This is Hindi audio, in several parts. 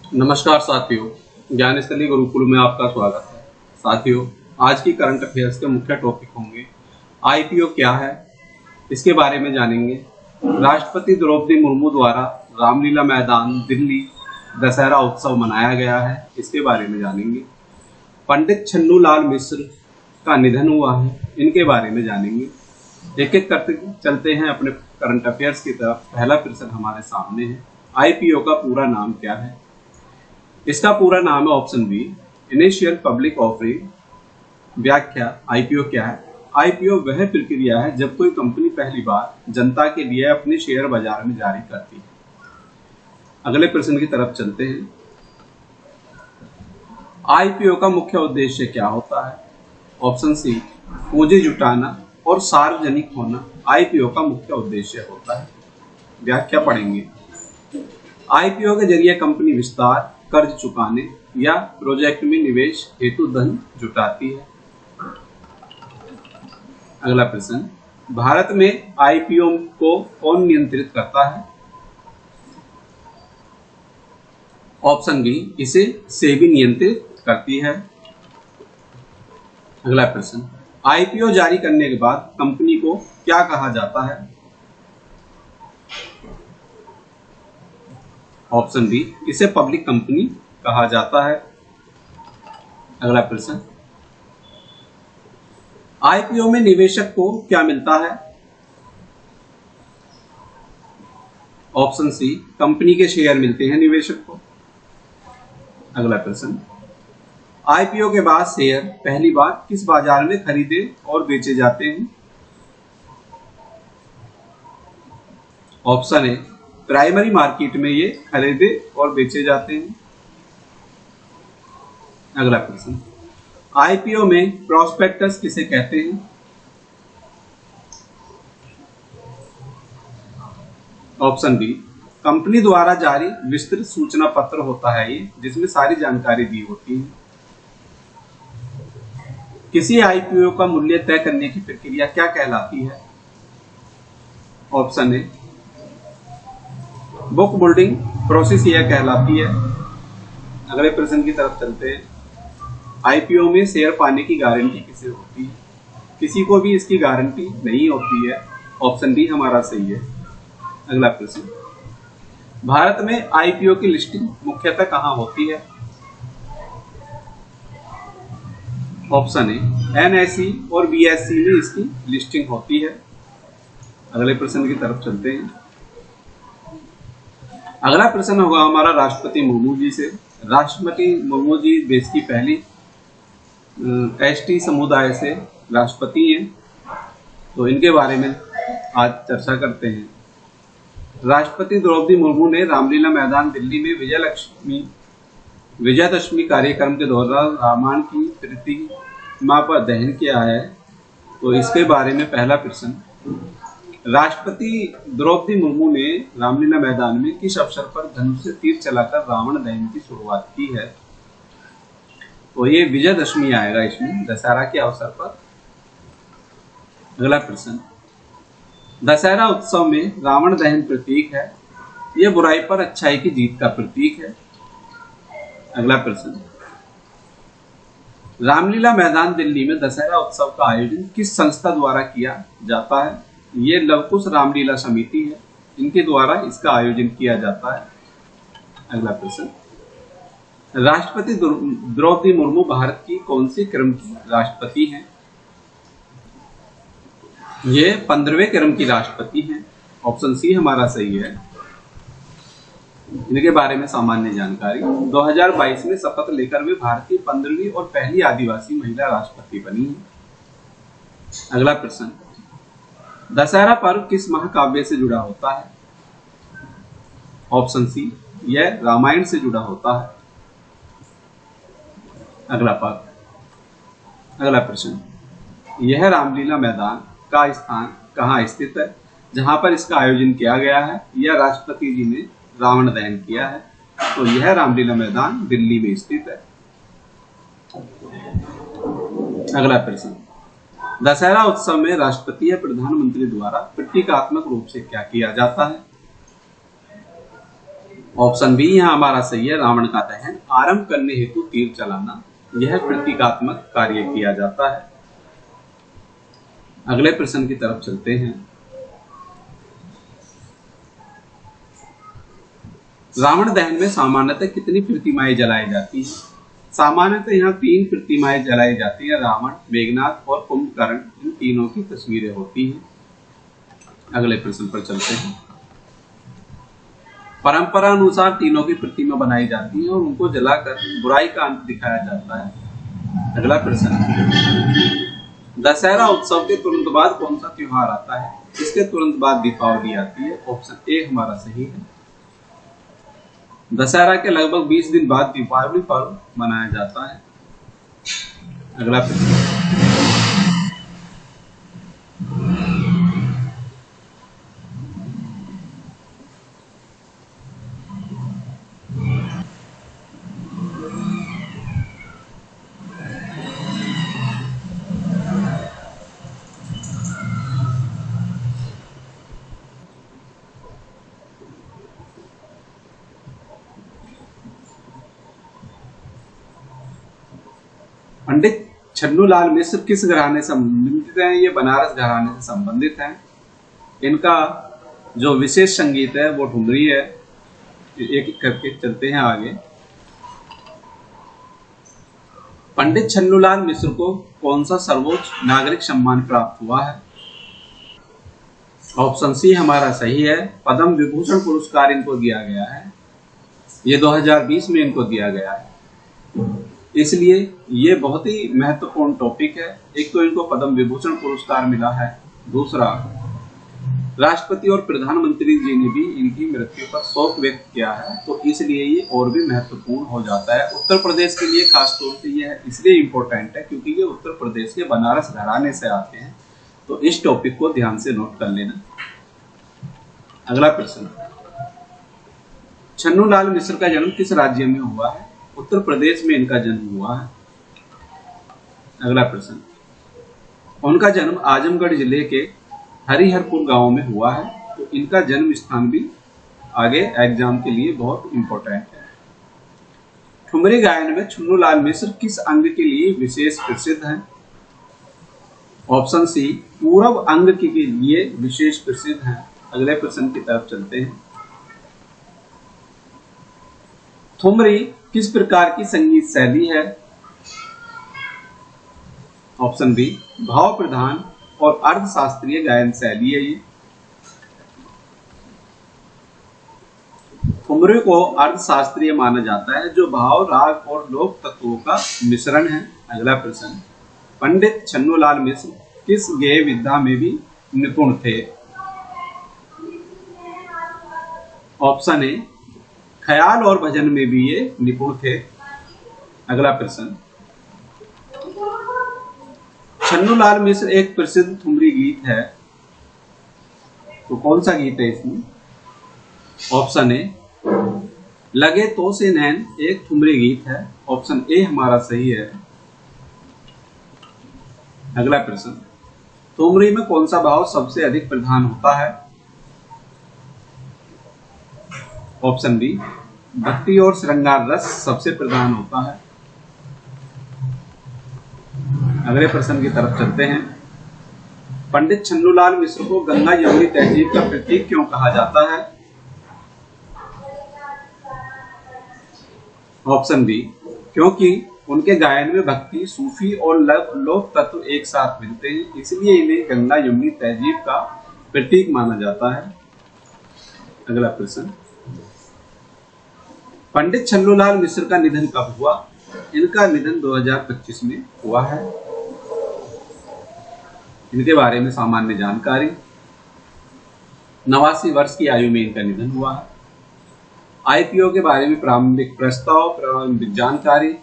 नमस्कार साथियों, ज्ञानस्थली गुरुकुल में आपका स्वागत है। साथियों, आज की करंट अफेयर्स के मुख्य टॉपिक होंगे आईपीओ क्या है, इसके बारे में जानेंगे। राष्ट्रपति द्रौपदी मुर्मू द्वारा रामलीला मैदान दिल्ली दशहरा उत्सव मनाया गया है, इसके बारे में जानेंगे। पंडित छन्नू लाल मिश्र का निधन हुआ है, इनके बारे में जानेंगे। एक एक करते चलते हैं अपने करंट अफेयर्स की तरफ। पहला प्रश्न हमारे सामने है, आईपीओ का पूरा नाम क्या है? इसका पूरा नाम है option B, initial public offering. व्याख्या, आईपीओ क्या है? आईपीओ वह प्रक्रिया है जब कोई कंपनी पहली बार जनता के लिए अपने शेयर बाजार में जारी करती है। अगले प्रश्न की तरफ चलते हैं। आईपीओ का मुख्य उद्देश्य क्या होता है? ऑप्शन सी, पूंजी जुटाना और सार्वजनिक होना आईपीओ का मुख्य उद्देश्य होता है। व्याख्या पढ़ेंगे। आईपीओ के जरिए कंपनी विस्तार, कर्ज चुकाने या प्रोजेक्ट में निवेश हेतु धन जुटाती है। अगला प्रश्न, भारत में आईपीओ को कौन नियंत्रित करता है? ऑप्शन बी, इसे सेबी नियंत्रित करती है। अगला प्रश्न, आईपीओ जारी करने के बाद कंपनी को क्या कहा जाता है? ऑप्शन बी, इसे पब्लिक कंपनी कहा जाता है। अगला प्रश्न, आईपीओ में निवेशक को क्या मिलता है? ऑप्शन सी, कंपनी के शेयर मिलते हैं निवेशक को। अगला प्रश्न, आईपीओ के बाद शेयर पहली बार किस बाजार में खरीदे और बेचे जाते हैं? ऑप्शन ए, प्राइमरी मार्केट में ये खरीदे और बेचे जाते हैं। अगला प्रश्न, आईपीओ में प्रोस्पेक्टस किसे कहते हैं? ऑप्शन बी, कंपनी द्वारा जारी विस्तृत सूचना पत्र होता है ये, जिसमें सारी जानकारी दी होती है। किसी आईपीओ का मूल्य तय करने की प्रक्रिया क्या कहलाती है? Option A, book building process यह कहलाती है। अगले प्रश्न की तरफ चलते हैं। आईपीओ में शेयर पाने की गारंटी किसे होती है? किसी को भी इसकी गारंटी नहीं होती है। ऑप्शन डी हमारा सही है। अगला प्रश्न, भारत में आईपीओ की लिस्टिंग मुख्यतः कहां होती है? ऑप्शन ए, एनएसई और बीएसई में इसकी लिस्टिंग होती है। अगले प्रश्न की तरफ चलते हैं। अगला प्रश्न होगा हमारा राष्ट्रपति मुर्मू जी से। राष्ट्रपति मुर्मू जी देश की पहली एसटी समुदाय से राष्ट्रपति हैं, तो इनके बारे में आज चर्चा करते हैं। राष्ट्रपति द्रौपदी मुर्मू ने रामलीला मैदान दिल्ली में विजयादशमी कार्यक्रम के दौरान रामायण की प्रतिमा पर दहन किया है, तो इसके बारे में पहला प्रश्न, राष्ट्रपति द्रौपदी मुर्मू ने रामलीला मैदान में किस अवसर पर धनुष से तीर चलाकर रावण दहन की शुरुआत की है? तो ये विजयदशमी आएगा इसमें, दशहरा के अवसर पर। अगला प्रश्न, दशहरा उत्सव में रावण दहन प्रतीक है, यह बुराई पर अच्छाई की जीत का प्रतीक है। अगला प्रश्न, रामलीला मैदान दिल्ली में दशहरा उत्सव का आयोजन किस संस्था द्वारा किया जाता है? ये लवकुश रामलीला समिति है, इनके द्वारा इसका आयोजन किया जाता है। अगला प्रश्न, राष्ट्रपति द्रौपदी मुर्मू भारत की कौन सी क्रम की राष्ट्रपति हैं? ये 15वें क्रम की राष्ट्रपति हैं। ऑप्शन सी हमारा सही है। इनके बारे में सामान्य जानकारी, 2022 में शपथ लेकर वे भारत की 15वीं और पहली आदिवासी महिला राष्ट्रपति बनी है। अगला प्रश्न, दशहरा पर्व किस महाकाव्य से जुड़ा होता है? ऑप्शन सी, यह रामायण से जुड़ा होता है। अगला प्रश्न, यह रामलीला मैदान का स्थान कहाँ स्थित है जहां पर इसका आयोजन किया गया है या राष्ट्रपति जी ने रावण दहन किया है? तो यह रामलीला मैदान दिल्ली में स्थित है। अगला प्रश्न, दशहरा उत्सव में राष्ट्रपति या प्रधानमंत्री द्वारा प्रतीकात्मक रूप से क्या किया जाता है? ऑप्शन बी यहाँ हमारा सही है, रावण का दहन। आरंभ करने हेतु तीर चलाना, यह प्रतीकात्मक कार्य किया जाता है। अगले प्रश्न की तरफ चलते हैं। रावण दहन में सामान्यतः कितनी प्रतिमाएं जलाई जाती हैं? सामान्यतः यहाँ 3 प्रतिमाएं जलाई जाती हैं। रावण, मेघनाथ और कुंभकर्ण, इन तीनों की तस्वीरें होती हैं। अगले प्रश्न पर चलते हैं। परंपरा अनुसार तीनों की प्रतिमा बनाई जाती है और उनको जलाकर बुराई का अंत दिखाया जाता है। अगला प्रश्न, दशहरा उत्सव के तुरंत बाद कौन सा त्योहार आता है? इसके तुरंत बाद दीपावली आती है। ऑप्शन ए हमारा सही है। दशहरा के लगभग 20 दिन बाद दीपावली पर्व मनाया जाता है। अगला प्रश्न, पंडित छन्नूलाल मिश्र किस घराने से संबंधित हैं? ये बनारस घराने से संबंधित हैं। इनका जो विशेष संगीत है वो ठुमरी है। एक एक करके चलते हैं आगे। पंडित छन्नूलाल मिश्र को कौन सा सर्वोच्च नागरिक सम्मान प्राप्त हुआ है? ऑप्शन सी हमारा सही है। पद्म विभूषण पुरस्कार इनको दिया गया है। ये 2020 में इनको दिया गया है, इसलिए ये बहुत ही महत्वपूर्ण टॉपिक है। एक तो इनको पद्म विभूषण पुरस्कार मिला है, दूसरा राष्ट्रपति और प्रधानमंत्री जी ने भी इनकी मृत्यु पर शोक व्यक्त किया है, तो इसलिए ये और भी महत्वपूर्ण हो जाता है। उत्तर प्रदेश के लिए खास तौर से ये इसलिए इम्पोर्टेंट है क्योंकि ये उत्तर प्रदेश के बनारस घराने से आते हैं, तो इस टॉपिक को ध्यान से नोट कर लेना। अगला प्रश्न, छन्नूलाल मिश्र का जन्म किस राज्य में हुआ है? उत्तर प्रदेश में इनका जन्म हुआ है। अगला प्रश्न, उनका जन्म आजमगढ़ जिले के हरिहरपुर गांव में हुआ है, तो इनका जन्म स्थान भी आगे एग्जाम के लिए बहुत इंपॉर्टेंट है। ठुमरी गायन में छन्नूलाल मिश्र किस अंग के लिए विशेष प्रसिद्ध हैं? ऑप्शन सी पूरब अंग के लिए विशेष प्रसिद्ध हैं। अगले प्रश्न की तरफ चलते हैं। ठुमरी किस प्रकार की संगीत शैली है? ऑप्शन बी भाव प्रधान और अर्धशास्त्रीय गायन शैली है। ये ठुमरी को अर्धशास्त्रीय माना जाता है, जो भाव, राग और लोक तत्वों का मिश्रण है। अगला प्रश्न, पंडित छन्नूलाल मिश्र किस गेय विद्या में भी निपुण थे? ऑप्शन ए ख्याल और भजन में भी ये निपुण थे। अगला प्रश्न, छन्नूलाल मिश्र एक प्रसिद्ध ठुमरी गीत है, तो कौन सा गीत है इसमें? ऑप्शन ए लगे तो से नैन एक ठुमरी गीत है। ऑप्शन ए हमारा सही है। अगला प्रश्न, ठुमरी में कौन सा भाव सबसे अधिक प्रधान होता है? ऑप्शन बी भक्ति और श्रृंगार रस सबसे प्रधान होता है। अगले प्रश्न की तरफ चलते हैं। पंडित छन्नूलाल मिश्र को गंगा यमुनी तहजीब का प्रतीक क्यों कहा जाता है? ऑप्शन बी क्योंकि उनके गायन में भक्ति, सूफी और लोक तत्व एक साथ मिलते हैं, इसलिए इन्हें गंगा यमुनी तहजीब का प्रतीक माना जाता है। अगला प्रश्न, पंडित छन्नूलाल मिश्र का निधन कब हुआ? इनका निधन 2025 में हुआ है। इनके बारे में सामान्य जानकारी, 89 वर्ष की आयु में इनका निधन हुआ है। आईपीओ के बारे में प्रारंभिक प्रस्ताव, प्रारंभिक जानकारी।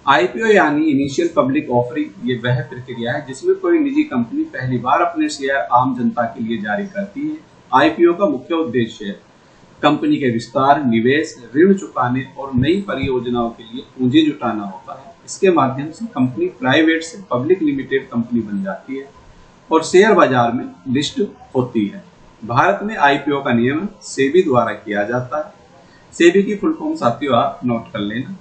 आईपीओ यानी इनिशियल पब्लिक ऑफरिंग, ये वह प्रक्रिया है जिसमें कोई निजी कंपनी पहली बार अपने शेयर आम जनता के लिए जारी करती है। आईपीओ का मुख्य उद्देश्य कंपनी के विस्तार, निवेश, ऋण चुकाने और नई परियोजनाओं के लिए पूंजी जुटाना होता है। इसके माध्यम से कंपनी प्राइवेट से पब्लिक लिमिटेड कंपनी बन जाती है और शेयर बाजार में लिस्ट होती है। भारत में आईपीओ का नियमन सेबी द्वारा किया जाता है। सेबी की फुल फॉर्म साथियों आप नोट कर लेना।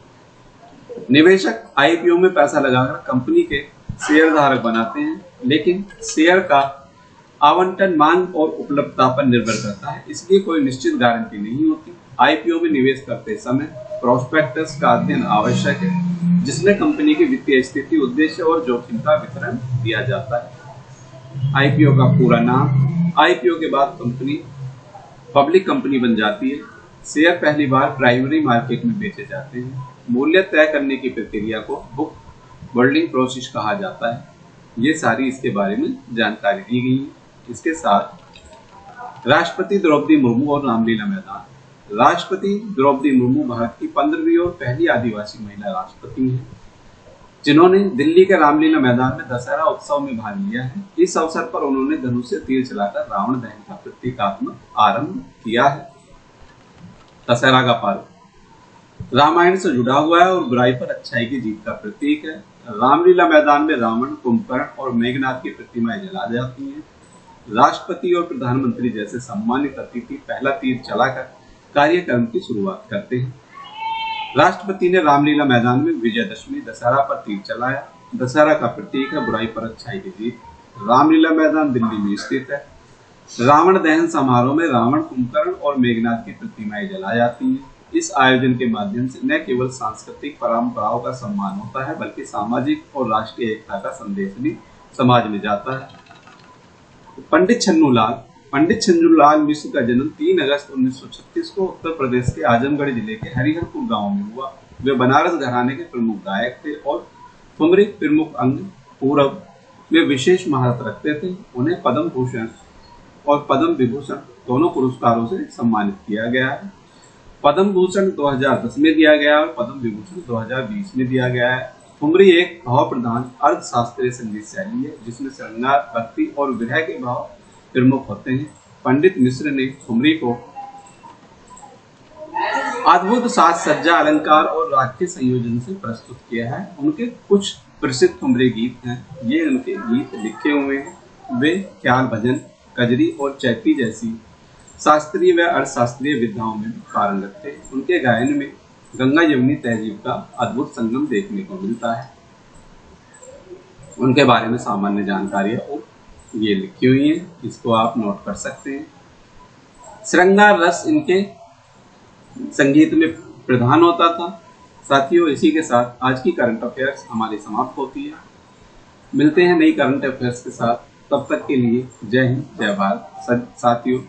निवेशक आईपीओ में पैसा लगाकर कंपनी के शेयर धारक बनाते हैं, लेकिन शेयर का आवंटन मांग और उपलब्धता पर निर्भर करता है, इसलिए कोई निश्चित गारंटी नहीं होती। आईपीओ में निवेश करते समय प्रोस्पेक्टस का अध्ययन आवश्यक है, जिसमें कंपनी की वित्तीय स्थिति, उद्देश्य और जोखिम का विवरण दिया जाता है। आईपीओ का पूरा नाम। आईपीओ के बाद कंपनी पब्लिक कंपनी बन जाती है। शेयर पहली बार प्राइमरी मार्केट में बेचे जाते हैं। मूल्य तय करने की प्रक्रिया को बुक बिल्डिंग प्रोसेस कहा जाता है। ये सारी इसके बारे में जानकारी दी गई है। इसके साथ राष्ट्रपति द्रौपदी मुर्मू और रामलीला मैदान। राष्ट्रपति द्रौपदी मुर्मू भारत की 15वीं और पहली आदिवासी महिला राष्ट्रपति हैं, जिन्होंने दिल्ली के रामलीला मैदान में दशहरा उत्सव में भाग लिया है। इस अवसर पर उन्होंने धनुष से तीर चलाकर रावण दहन का प्रतीकात्मक आरंभ किया है। दशहरा का पर्व रामायण से जुड़ा हुआ है और बुराई पर अच्छाई की जीत का प्रतीक है। रामलीला मैदान में रावण, कुंभकर्ण और मेघनाथ की प्रतिमाएं जला जाती हैं। राष्ट्रपति और प्रधानमंत्री जैसे सम्मानित अतिथि पहला तीर चलाकर कार्यक्रम की शुरुआत करते हैं। राष्ट्रपति ने रामलीला मैदान में विजयदशमी दशहरा पर तीर चलाया। दशहरा का प्रतीक है बुराई पर अच्छाई की जीत। रामलीला मैदान दिल्ली में स्थित है। रावण दहन समारोह में रावण, कुंभकर्ण और मेघनाथ की प्रतिमाएं जलाई जाती हैं। इस आयोजन के माध्यम से न केवल सांस्कृतिक परंपराओं का सम्मान होता है, बल्कि सामाजिक और राष्ट्रीय एकता का संदेश भी समाज में जाता है। पंडित छन्नूलाल मिश्र का जन्म 3 अगस्त 1936 को उत्तर प्रदेश के आजमगढ़ जिले के हरिहरपुर गांव में हुआ। वे बनारस घराने के प्रमुख गायक थे और ठुमरी प्रमुख अंग पूरब में विशेष महारत रखते थे। उन्हें पद्म भूषण और पद्म विभूषण दोनों पुरस्कारों से सम्मानित किया गया है। पद्म भूषण 2010 में दिया गया और पद्म विभूषण 2020 में दिया गया है। ठुमरी एक भाव प्रधान अर्ध शास्त्रीय संगीत शैली है, जिसमें श्रृंगार, भक्ति और विरह के भाव प्रमुख होते हैं। पंडित मिश्र ने ठुमरी को अद्भुत साज सज्जा, अलंकार और राग के संयोजन से प्रस्तुत किया है। उनके कुछ प्रसिद्ध ठुमरी गीत हैं। ये उनके गीत लिखे हुए हैं। वे ख्याल, भजन, कजरी और चैती जैसी शास्त्रीय व अर्थशास्त्रीय विधाओं में पारंगत थे। उनके गायन में गंगा यमुनी तहजीब का अद्भुत संगम देखने को मिलता है। उनके बारे में सामान्य जानकारियां ये लिखी हुई हैं, इसको आप नोट कर सकते हैं। श्रृंगार रस इनके संगीत में प्रधान होता था। साथियों, इसी के साथ आज की करंट अफेयर्स हमारी समाप्त होती है। मिलते हैं नई करंट अफेयर्स के साथ, तब तक के लिए जय हिंद, जय भारत। साथियों,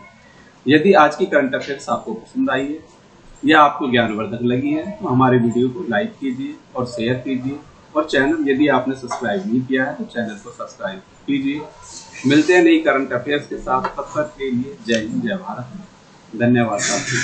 यदि आज की करंट अफेयर्स आपको पसंद आई है या आपको ज्ञानवर्धक लगी है तो हमारे वीडियो को लाइक कीजिए और शेयर कीजिए, और चैनल यदि आपने सब्सक्राइब नहीं किया है तो चैनल को सब्सक्राइब कीजिए। मिलते हैं नई करंट अफेयर्स के साथ, तब तक के लिए जय हिंद, जय भारत। धन्यवाद साथियों।